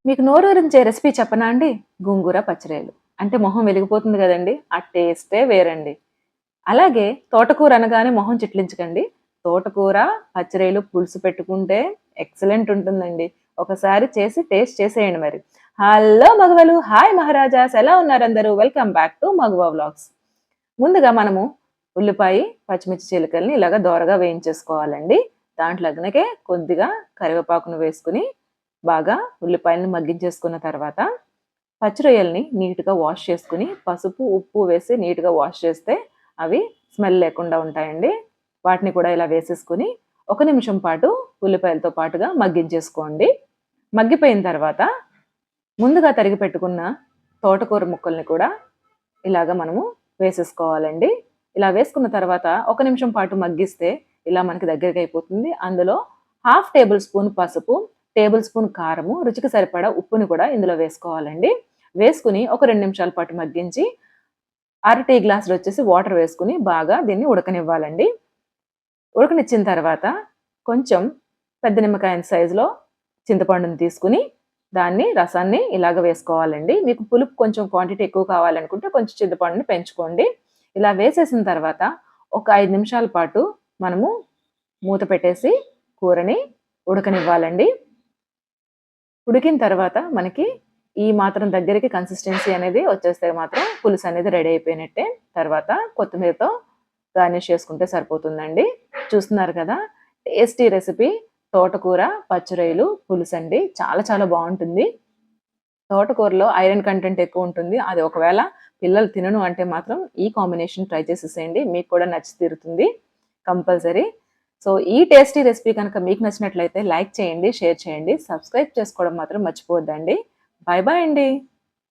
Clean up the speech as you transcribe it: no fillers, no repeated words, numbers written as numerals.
మీకు నోరూరించే రెసిపీ చెప్పనా అండి? గోంగూర పచ్చడిలు. అంటే మొహం వెలిగిపోతుంది గదండీ! ఆ టేస్టే వేరండి. అలాగే తోటకూర అనగానే మొహం చిట్లించకండి. తోటకూర, పచ్చడిలు, పులుసు పెట్టుకుంటే ఎక్సలెంట్ ఉంటుందండి. ఒకసారి చేసి టేస్ట్ చేసేయండి మరి. హలో మగవలు! హాయ్ మహారాజాస్! ఎలా ఉన్నారందరూ? Welcome back to Magava vlogs. ముందుగా మనము ఉల్లిపాయి, పచ్చిమిర్చి చీలికల్ని ఇలాగ దోరగా వేయించేసుకోవాలండి. దాంట్లోనకే కొద్దిగా కరివేపాకును వేసుకొని బాగా ఉల్లిపాయలను మగ్గించేసుకున్న తర్వాత పచ్చి రొయ్యల్ని నీట్‌గా వాష్ చేసుకొని పసుపు, ఉప్పు వేసి నీట్‌గా వాష్ చేస్తే అవి స్మెల్ లేకుండా ఉంటాయండి. వాటిని కూడా ఇలా వేసేసుకొని ఒక నిమిషం పాటు ఉల్లిపాయలతో పాటుగా మగ్గించేసుకోండి. మగ్గిపోయిన తర్వాత ముందుగా తరిగి పెట్టుకున్న తోటకూర ముక్కల్ని కూడా ఇలాగ మనము వేసేసుకోవాలండి. ఇలా వేసుకున్న తర్వాత ఒక నిమిషం పాటు మగ్గిస్తే ఇలా మనకి దగ్గరికి అయిపోతుంది. అందులో హాఫ్ టేబుల్ స్పూన్ పసుపు, టేబుల్ స్పూన్ కారము, రుచికి సరిపడా ఉప్పుని కూడా ఇందులో వేసుకోవాలండి. వేసుకుని ఒక 2 నిమిషాల పాటు మగ్గించి అర టీ గ్లాసులు వచ్చేసి వాటర్ వేసుకుని బాగా దీన్ని ఉడకనివ్వాలండి. ఉడకనిచ్చిన తర్వాత కొంచెం పెద్ద నిమ్మకాయ సైజులో చింతపండుని తీసుకుని దాన్ని రసాన్ని ఇలాగ వేసుకోవాలండి. మీకు పులుపు కొంచెం క్వాంటిటీ ఎక్కువ కావాలనుకుంటే కొంచెం చింతపండుని పెంచుకోండి. ఇలా వేసేసిన తర్వాత ఒక 5 నిమిషాల పాటు మనము మూత పెట్టేసి కూరని ఉడకనివ్వాలండి. ఉడికిన తర్వాత మనకి ఈ మాత్రం దగ్గరికి కన్సిస్టెన్సీ అనేది వచ్చేస్తే మాత్రం పులుసు అనేది రెడీ అయిపోయినట్టే. తర్వాత కొత్తిమీరతో గార్నిష్ చేసుకుంటే సరిపోతుందండి. చూస్తున్నారు కదా! టేస్టీ రెసిపీ తోటకూర, పచ్చి పులుసండి. చాలా చాలా బావుంటుంది. తోటకూరలో ఐరన్ కంటెంట్ ఎక్కువ ఉంటుంది. అది ఒకవేళ పిల్లలు తినను అంటే మాత్రం ఈ కాంబినేషన్ ట్రై చేసేసేయండి. మీకు కూడా నచ్చి తీరుతుంది కంపల్సరీ. సో, ఈ టేస్టీ రెసిపీ కనుక మీకు నచ్చినట్లయితే లైక్ చేయండి, షేర్ చేయండి. సబ్స్క్రైబ్ చేసుకోవడం మాత్రం మర్చిపోవద్దండి. బాయ్ బాయ్ అండి.